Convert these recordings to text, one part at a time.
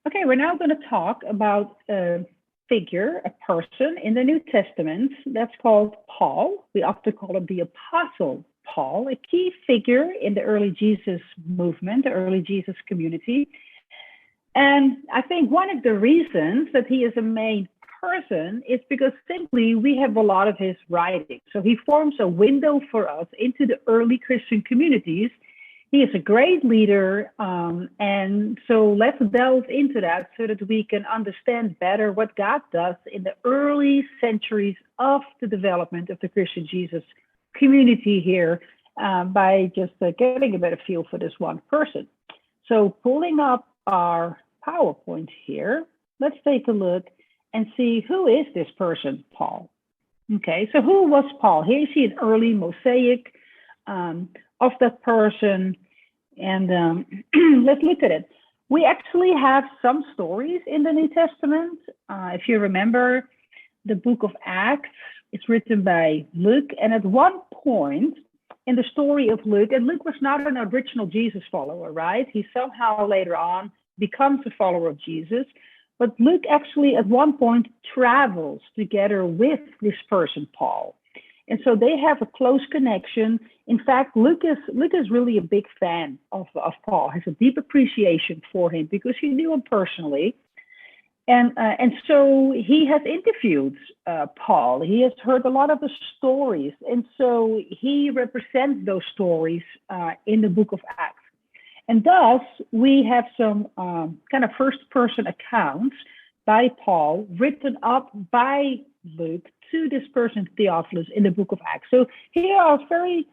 Okay, we're now going to talk about a figure, a person in the New Testament that's called Paul. We often call him the Apostle Paul, a key figure in the early Jesus movement, the early Jesus community. And I think one of the reasons that he is a main person is because simply we have a lot of his writings. So he forms a window for us into the early Christian communities. He is a great leader, and so let's delve into that so that we can understand better what God does in the early centuries of the development of the Christian Jesus community here by just getting a better feel for this one person. So pulling up our PowerPoint here, let's take a look and see who is this person, Paul. Okay, so who was Paul? Here you see an early mosaic of that person, and let's look at it. We actually have some stories in the New Testament. If you remember, the book of Acts is written by Luke, and at one point in the story of Luke, and Luke was not an original Jesus follower, right? He somehow later on becomes a follower of Jesus, but Luke actually at one point travels together with this person, Paul. And so they have a close connection. In fact, Luke is really a big fan of Paul, has a deep appreciation for him because he knew him personally. And so he has interviewed Paul. He has heard a lot of the stories. And so he represents those stories in the book of Acts. And thus, we have some kind of first-person accounts by Paul written up by Luke to this person, Theophilus, in the book of Acts. So here are very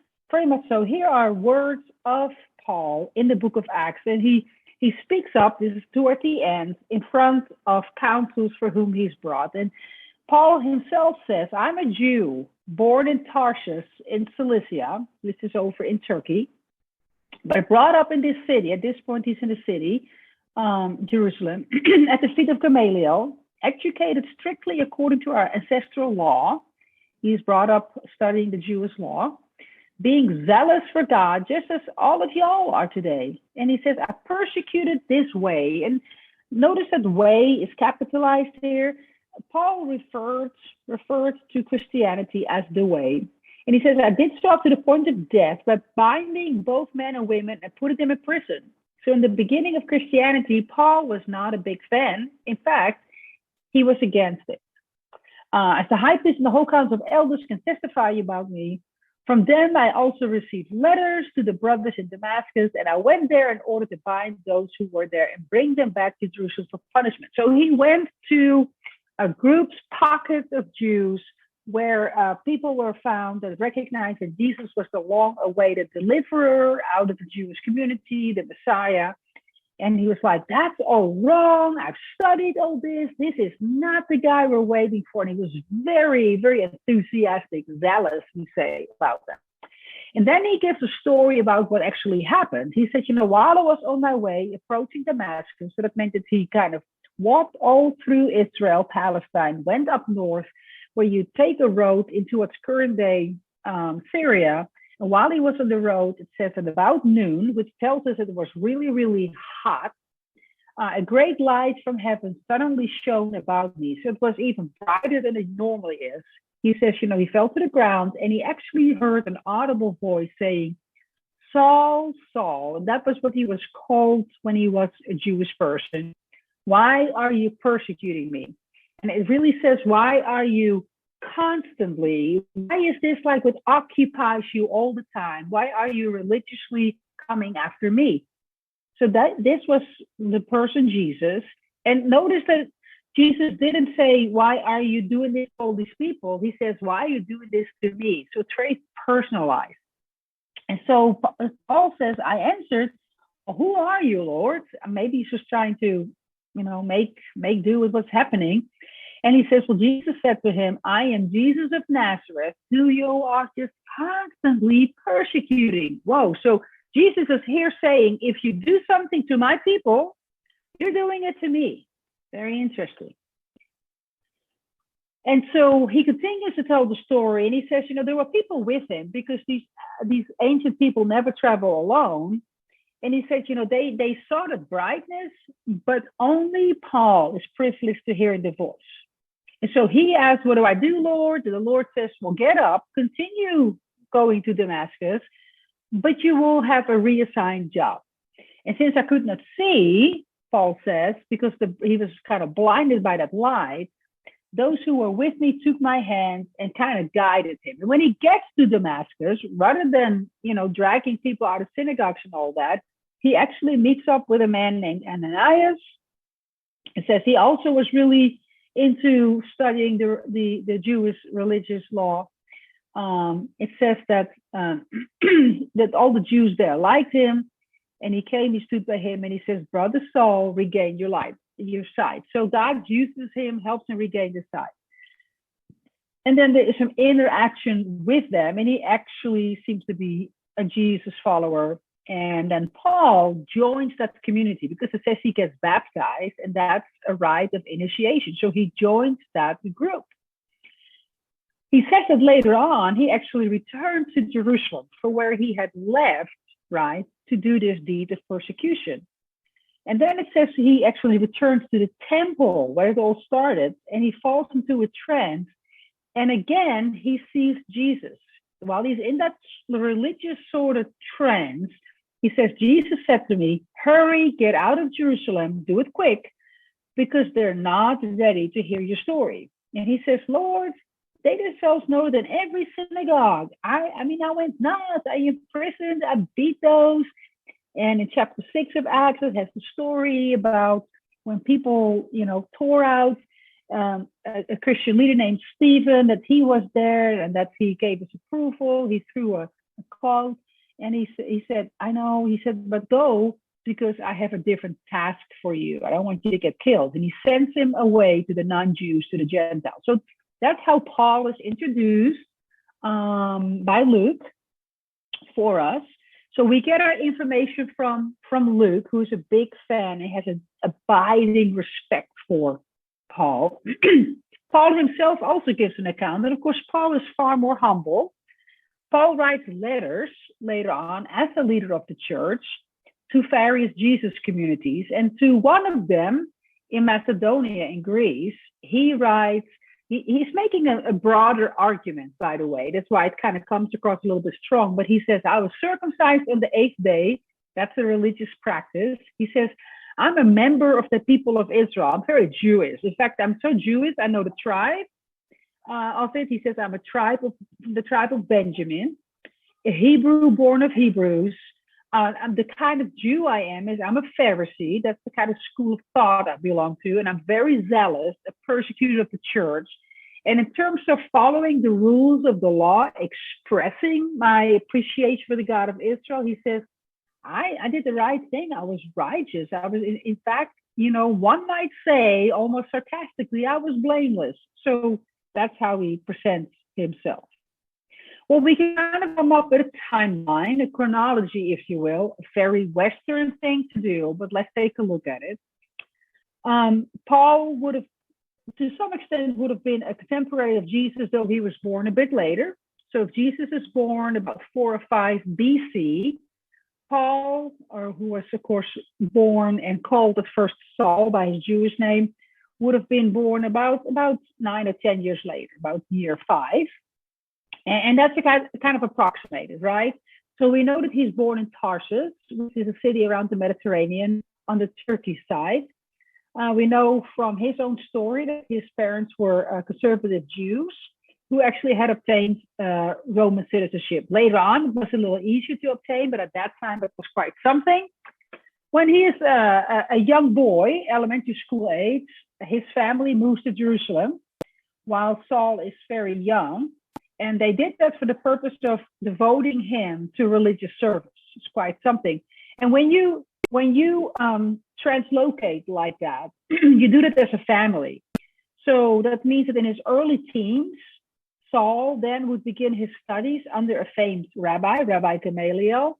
much so, here are words of Paul in the book of Acts. And he speaks up, this is toward the end, in front of councils for whom he's brought. And Paul himself says, I'm a Jew born in Tarshish in Cilicia, which is over in Turkey, but brought up in this city. At this point, he's in the city, Jerusalem, at the feet of Gamaliel, educated strictly according to our ancestral law. He's brought up studying the Jewish law, being zealous for God, just as all of y'all are today. And he says, I persecuted this way. And notice that way is capitalized here. Paul referred to Christianity as the way. And he says, I did so up to the point of death by binding both men and women and putting them in prison. So in the beginning of Christianity, Paul was not a big fan. In fact, he was against it. As the high priest and the whole council of elders can testify about me, from them I also received letters to the brothers in Damascus, and I went there in order to bind those who were there and bring them back to Jerusalem for punishment. So he went to a group's pocket of Jews where people were found that recognized that Jesus was the long-awaited deliverer out of the Jewish community, the Messiah. And he was like, that's all wrong. I've studied all this. This is not the guy we're waiting for. And he was very, very enthusiastic, zealous, we say, about that. And then he gives a story about what actually happened. He said, while I was on my way approaching Damascus, so that meant that he kind of walked all through Israel, Palestine, went up north, where you take a road into what's current day Syria. And while he was on the road, it says at about noon, which tells us that it was really, really hot, a great light from heaven suddenly shone about me. So it was even brighter than it normally is. He says, he fell to the ground and he actually heard an audible voice saying, Saul, Saul. And that was what he was called when he was a Jewish person. Why are you persecuting me? And it really says, why are you constantly, why is this like what occupies you all the time? Why are you religiously coming after me? So that this was the person Jesus. And notice that Jesus didn't say, why are you doing this to all these people? He says, why are you doing this to me? So it's very personalized. And so Paul says, I answered, well, who are you, Lord? Maybe he's just trying to, make do with what's happening. And he says, well, Jesus said to him, I am Jesus of Nazareth, who you are just constantly persecuting. Whoa. So Jesus is here saying, if you do something to my people, you're doing it to me. Very interesting. And so he continues to tell the story. And he says, there were people with him because these ancient people never travel alone. And he said, they saw the brightness, but only Paul is privileged to hear the voice. And so he asked, what do I do, Lord? And the Lord says, well, get up, continue going to Damascus, but you will have a reassigned job. And since I could not see, Paul says, because he was kind of blinded by that light, those who were with me took my hand and kind of guided him. And when he gets to Damascus, rather than, dragging people out of synagogues and all that, he actually meets up with a man named Ananias. It says he also was really into studying the Jewish religious law. It says that that all the Jews there liked him, and he stood by him, and he says, Brother Saul, regain your sight. So God uses him, helps him regain the sight. And then there is some interaction with them, and he actually seems to be a Jesus follower. And then Paul joins that community because it says he gets baptized, and that's a rite of initiation. So he joins that group. He says that later on, he actually returned to Jerusalem for where he had left, right, to do this deed of persecution. And then it says he actually returns to the temple where it all started, and he falls into a trance. And again, he sees Jesus. While he's in that religious sort of trance, he says, Jesus said to me, hurry, get out of Jerusalem, do it quick, because they're not ready to hear your story. And he says, Lord, they themselves know that every synagogue, I went nuts, I imprisoned, I beat those. And in chapter 6 of Acts, it has the story about when people, tore out a Christian leader named Stephen, that he was there and that he gave his approval. He threw a quote. And he said, I know, he said, but go, because I have a different task for you. I don't want you to get killed. And he sends him away to the non-Jews, to the Gentiles. So that's how Paul is introduced by Luke for us. So we get our information from Luke, who's a big fan and has an abiding respect for Paul. Paul himself also gives an account. And of course, Paul is far more humble. Paul writes letters later on as a leader of the church to various Jesus communities. And to one of them in Macedonia in Greece, he writes, he's making a broader argument, by the way. That's why it kind of comes across a little bit strong. But he says, I was circumcised on the 8th day. That's a religious practice. He says, I'm a member of the people of Israel. I'm very Jewish. In fact, I'm so Jewish, I know the tribe of it. He says, I'm the tribe of Benjamin, a Hebrew born of Hebrews. I'm the kind of Jew I am is I'm a Pharisee. That's the kind of school of thought I belong to. And I'm very zealous, a persecutor of the church. And in terms of following the rules of the law, expressing my appreciation for the God of Israel, he says, I did the right thing. I was righteous. I was, in fact, one might say almost sarcastically, I was blameless. So that's how he presents himself. Well, we can kind of come up with a timeline, a chronology, if you will, a very Western thing to do, but let's take a look at it. Paul would have, to some extent, would have been a contemporary of Jesus, though he was born a bit later. So if Jesus is born about 4 or 5 BC, Paul, who was, of course, born and called at first Saul by his Jewish name, would have been born about 9 or 10 years later, about year 5. And that's kind of approximated, right? So we know that he's born in Tarsus, which is a city around the Mediterranean on the Turkey side. We know from his own story that his parents were conservative Jews who actually had obtained Roman citizenship. Later on, it was a little easier to obtain, but at that time, it was quite something. When he is a young boy, elementary school age, his family moves to Jerusalem while Saul is very young. And they did that for the purpose of devoting him to religious service. It's quite something. And when you translocate like that, you do that as a family. So that means that in his early teens, Saul then would begin his studies under a famed Rabbi Gamaliel.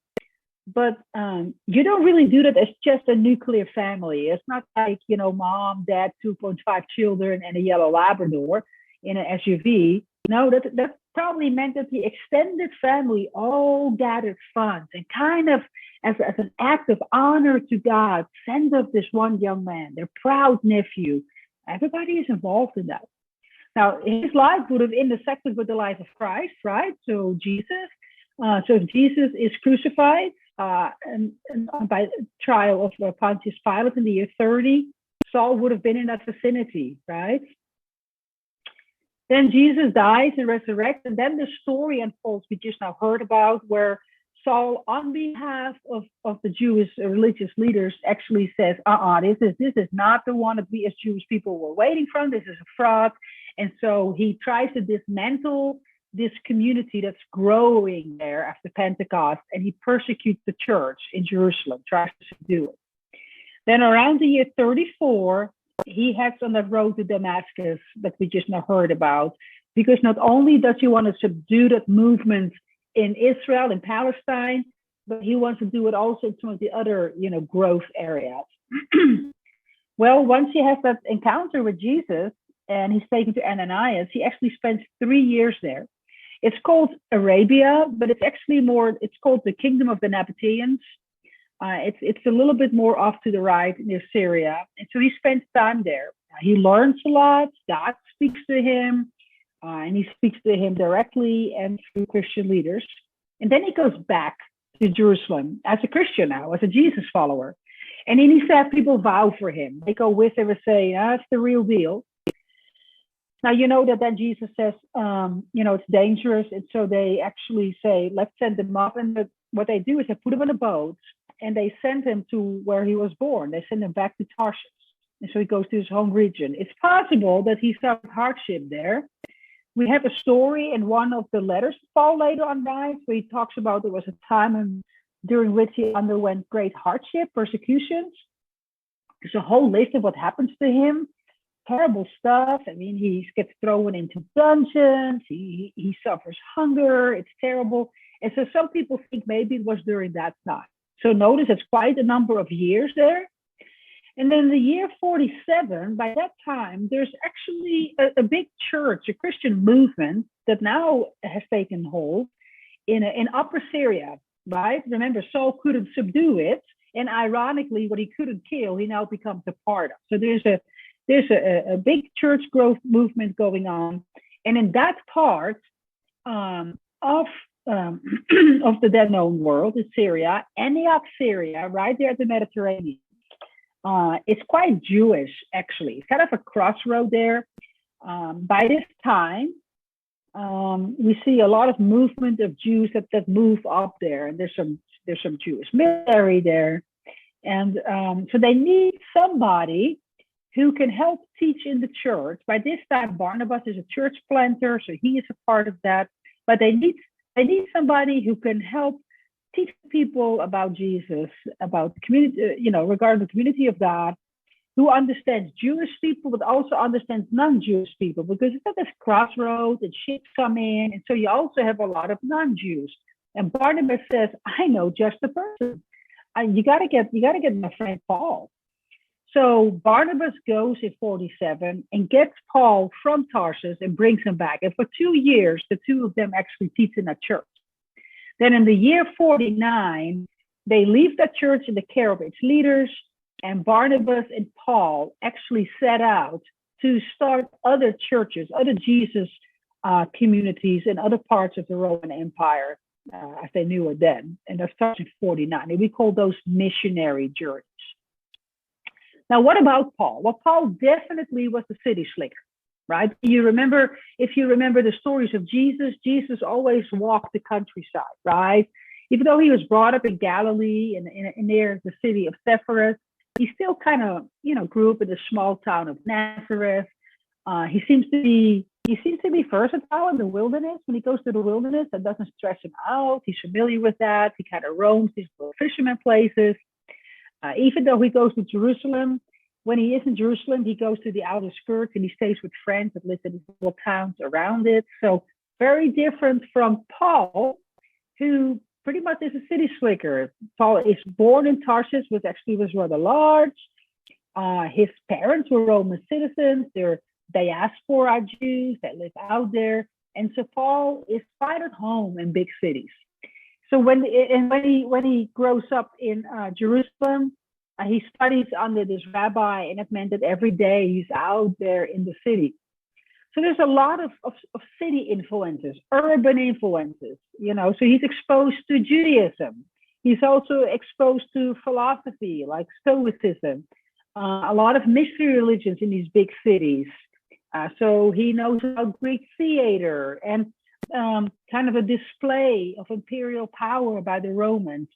But you don't really do that as just a nuclear family. It's not like, mom, dad, 2.5 children, and a yellow Labrador in an SUV. No, that probably meant that the extended family all gathered funds and kind of as an act of honor to God, send up this one young man, their proud nephew. Everybody is involved in that. Now, his life would have intersected with the life of Christ, right? So if Jesus is crucified and by trial of Pontius Pilate in the year 30, Saul would have been in that vicinity, right? Then Jesus dies and resurrects, and then the story unfolds we just now heard about, where Saul, on behalf of the Jewish religious leaders, actually says, this is not the one that we as Jewish people were waiting from. This is a fraud. And so he tries to dismantle this community that's growing there after Pentecost, and he persecutes the church in Jerusalem, tries to do it. Then around the year 34, he heads on the road to Damascus that we just now heard about, because not only does he want to subdue that movement in Israel and Palestine, but he wants to do it also in some of the other, growth areas. Well, once he has that encounter with Jesus and he's taken to Ananias, he actually spends 3 years there. It's called Arabia, but it's called the Kingdom of the Nabateans. It's a little bit more off to the right near Syria. And so he spends time there. He learns a lot. God speaks to him, and he speaks to him directly and through Christian leaders. And then he goes back to Jerusalem as a Christian now, as a Jesus follower. And he needs to have people vow for him. They go with him and say, that's the real deal. Now, you know that then Jesus says, it's dangerous. And so they actually say, let's send him up. And what they do is they put him on a boat and they send him to where he was born. They send him back to Tarshish. And so he goes to his home region. It's possible that he suffered hardship there. We have a story in one of the letters Paul later on writes, where he talks about there was a time during which he underwent great hardship, persecutions. There's a whole list of what happens to him. Terrible stuff. I mean, he gets thrown into dungeons. He suffers hunger. It's terrible. And so some people think maybe it was during that time. So notice it's quite a number of years there. And then the year 47, by that time, there's actually a big church, a Christian movement that now has taken hold in Upper Syria, right? Remember, Saul couldn't subdue it. And ironically, what he couldn't kill, he now becomes a part of. So there's a big church growth movement going on. And in that part of the then known world is Syria, Antioch, Syria, right there at the Mediterranean. It's quite Jewish, actually. It's kind of a crossroad there. By this time, we see a lot of movement of Jews that move up there, and there's some Jewish military there, and so they need somebody who can help teach in the church. By this time, Barnabas is a church planter, so he is a part of that. But they need somebody who can help teach people about Jesus, about the community, regarding the community of God, who understands Jewish people, but also understands non-Jewish people, because it's at this crossroads and ships come in. And so you also have a lot of non-Jews. And Barnabas says, I know just the person. You gotta get my friend Paul. So Barnabas goes in 47 and gets Paul from Tarsus and brings him back. And for 2 years, the two of them actually teach in that church. Then in the year 49, they leave that church in the care of its leaders, and Barnabas and Paul actually set out to start other churches, other Jesus communities in other parts of the Roman Empire, as they knew it then. And that starts in 49. And we call those missionary journeys. Now, what about Paul? Well, Paul definitely was the city slicker, right? If you remember the stories of Jesus, Jesus always walked the countryside, right? Even though he was brought up in Galilee and near the city of Sepphoris, he still kind of, grew up in the small town of Nazareth. He seems to be versatile in the wilderness. When he goes to the wilderness, that doesn't stress him out. He's familiar with that. He kind of roams these little fisherman places. Even though he goes to Jerusalem, when he is in Jerusalem, he goes to the outer skirts and he stays with friends that live in the little towns around it. So very different from Paul, who pretty much is a city slicker. Paul is born in Tarsus, which actually was rather large. His parents were Roman citizens. They're diaspora Jews that live out there. And so Paul is quite at home in big cities. So when he grows up in Jerusalem, he studies under this rabbi, and it meant that every day he's out there in the city. So there's a lot of city influences, urban influences, so he's exposed to Judaism. He's also exposed to philosophy like Stoicism, a lot of mystery religions in these big cities. So he knows about Greek theater and kind of a display of imperial power by the Romans.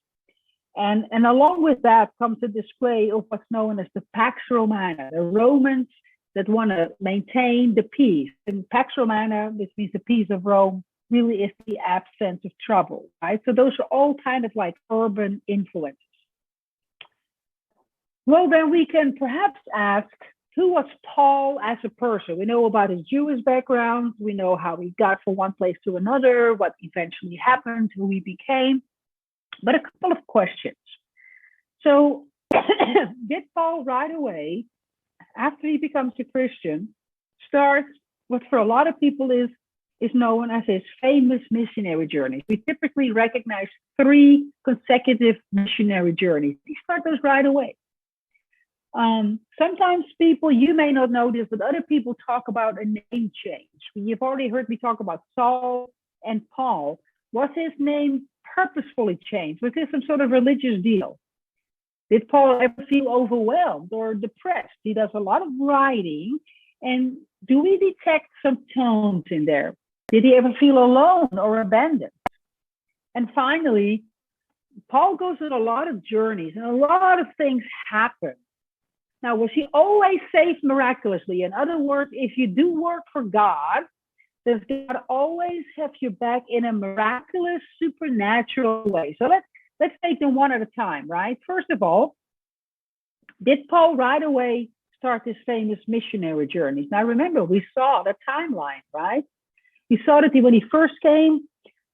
And along with that comes a display of what's known as the Pax Romana, the Romans that want to maintain the peace. And Pax Romana, which means the peace of Rome, really is the absence of trouble, right? So those are all kind of like urban influences. Well, then we can perhaps ask, who was Paul as a person? We know about his Jewish background. We know how he got from one place to another, what eventually happened, who he became. But a couple of questions. So did Paul right away, after he becomes a Christian, start what for a lot of people is known as his famous missionary journeys? We typically recognize 3 consecutive missionary journeys. He started those right away. Sometimes people, you may not know this, but other people talk about a name change. You've already heard me talk about Saul and Paul. Was his name purposefully changed? Was this some sort of religious deal? Did Paul ever feel overwhelmed or depressed? He does a lot of writing. And do we detect some tones in there? Did he ever feel alone or abandoned? And finally, Paul goes on a lot of journeys and a lot of things happen. Now, was he always saved miraculously? In other words, if you do work for God, does God always have your back in a miraculous, supernatural way? So let's take them one at a time, right? First of all, did Paul right away start his famous missionary journeys? Now, remember, we saw the timeline, right? We saw that when he first came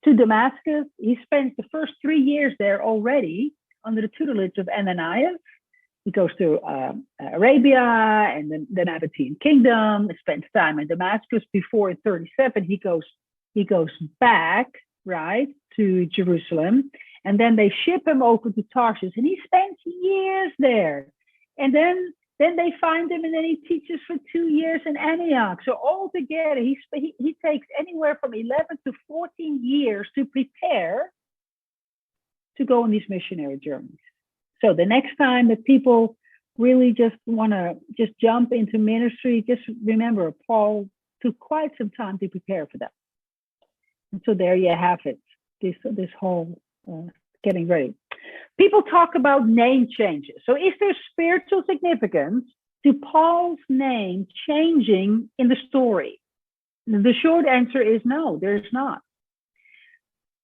to Damascus, he spent the first 3 years there already under the tutelage of Ananias. He goes to Arabia and then the Nabatean kingdom, spends time in Damascus. Before in 37, he goes back, right, to Jerusalem. And then they ship him over to Tarshish, and he spends years there. And then they find him, and then he teaches for 2 years in Antioch. So altogether, he takes anywhere from 11 to 14 years to prepare to go on these missionary journeys. So the next time that people really just want to just jump into ministry, just remember, Paul took quite some time to prepare for that. And so there you have it, this whole getting ready. People talk about name changes. So is there spiritual significance to Paul's name changing in the story? The short answer is no, there's not.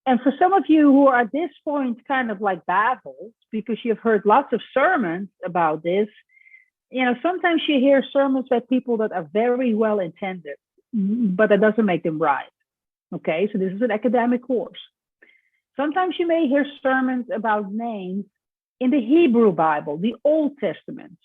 And for some of you who are at this point kind of like baffled, because you've heard lots of sermons about this, sometimes you hear sermons by people that are very well intended, but that doesn't make them right. Okay, so this is an academic course. Sometimes you may hear sermons about names in the Hebrew Bible, the Old Testament.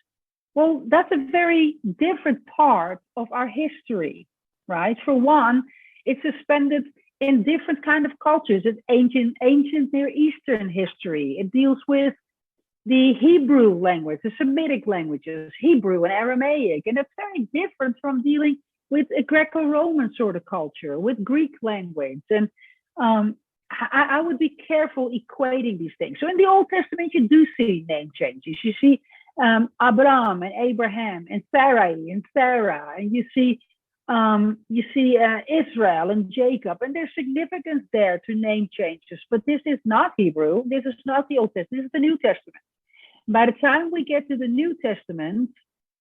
Well, that's a very different part of our history, right? For one, it's suspended in different kind of cultures. It's ancient Near Eastern history. It deals with the Hebrew language, the Semitic languages, Hebrew and Aramaic. And it's very different from dealing with a Greco-Roman sort of culture, with Greek language. And I would be careful equating these things. So in the Old Testament, you do see name changes. You see Abraham and Abraham and Sarai and Sarah, and you see Israel and Jacob, and there's significance there to name changes. But this is not Hebrew. This is not the Old Testament. This is the New Testament. By the time we get to the New Testament,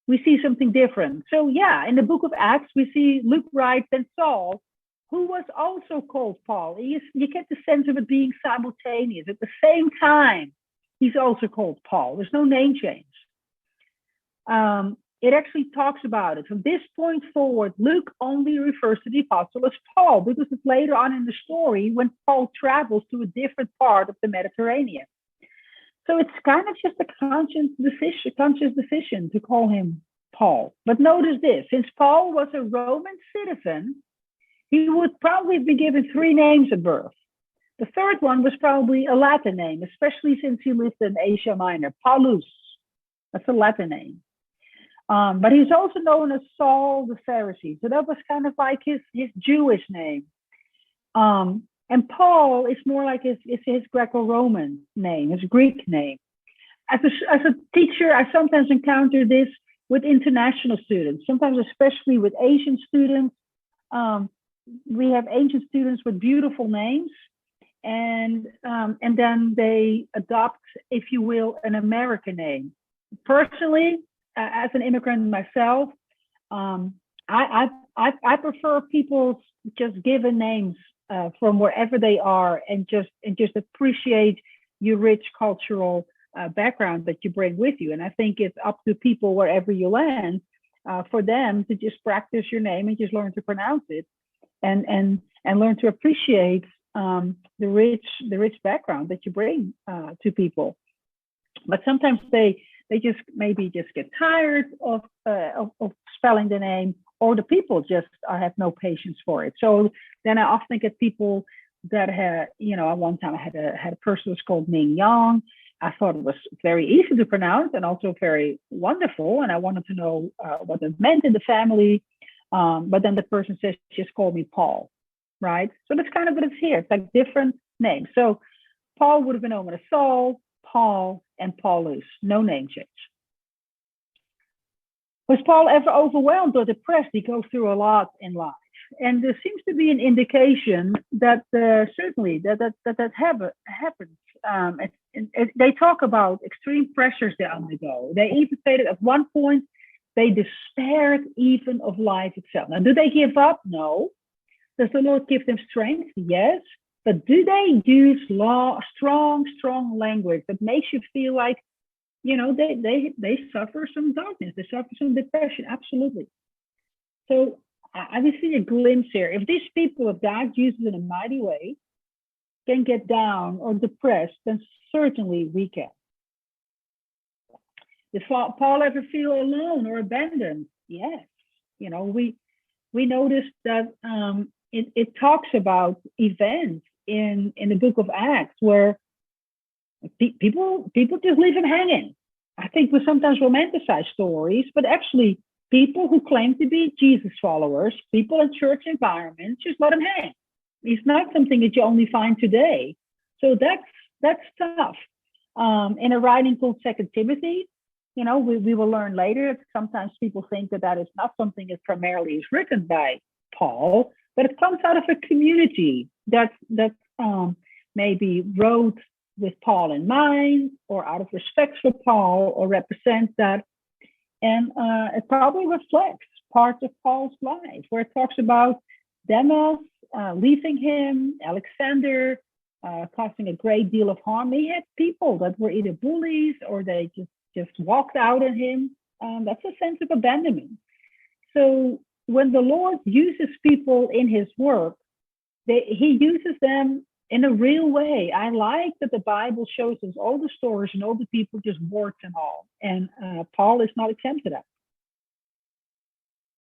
we see something different. So yeah, in the book of Acts, we see Luke writes, and Saul, who was also called Paul. You get the sense of it being simultaneous. At the same time, he's also called Paul. There's no name change. It actually talks about it. From this point forward, Luke only refers to the apostle as Paul, because it's later on in the story when Paul travels to a different part of the Mediterranean. So it's kind of just a conscious decision to call him Paul. But notice this, since Paul was a Roman citizen, he would probably be given 3 names at birth. The third one was probably a Latin name, especially since he lived in Asia Minor. Paulus, that's a Latin name. But he's also known as Saul the Pharisee. So that was kind of like his Jewish name. And Paul is more like his Greco-Roman name, his Greek name. As a teacher, I sometimes encounter this with international students, sometimes especially with Asian students. We have Asian students with beautiful names, and then they adopt, if you will, an American name. Personally, as an immigrant myself, I prefer people's just given names from wherever they are, and just appreciate your rich cultural background that you bring with you. And I think it's up to people wherever you land for them to just practice your name and just learn to pronounce it, and learn to appreciate the rich background that you bring to people. But sometimes they just maybe just get tired of spelling the name, or the people just have no patience for it. So then I often get people that had, at one time I had a person who was called Ming Yang. I thought it was very easy to pronounce and also very wonderful, and I wanted to know what it meant in the family. But then the person says, just call me Paul, right? So that's kind of what it's here. It's like different names. So Paul would have been known as Saul, Paul, and Paulus. No name change. Was Paul ever overwhelmed or depressed? He goes through a lot in life. And there seems to be an indication that certainly that happens. They talk about extreme pressures they undergo. They even stated at one point they despaired even of life itself. Now, do they give up? No. Does the Lord give them strength? Yes. But do they use strong language that makes you feel like, they suffer some darkness, they suffer some depression? Absolutely. So I will see a glimpse here. If these people, if God uses in a mighty way, can get down or depressed, then certainly we can. Did Paul ever feel alone or abandoned? Yes. We noticed that it talks about events in the book of Acts where people just leave him hanging. I think we sometimes romanticize stories, but actually people who claim to be Jesus followers, people in church environments, just let him hang. It's not something that you only find today. So that's tough. In a writing called 2 Timothy, we will learn later. Sometimes people think that is not something that primarily is written by Paul, but it comes out of a community that maybe wrote with Paul in mind, or out of respect for Paul, or represents that. And it probably reflects parts of Paul's life, where it talks about Demas leaving him, Alexander causing a great deal of harm. He had people that were either bullies or they just walked out on him. That's a sense of abandonment. So when the Lord uses people in his work, he uses them in a real way. I like that the Bible shows us all the stories and all the people, just warts and all. And Paul is not exempt to that.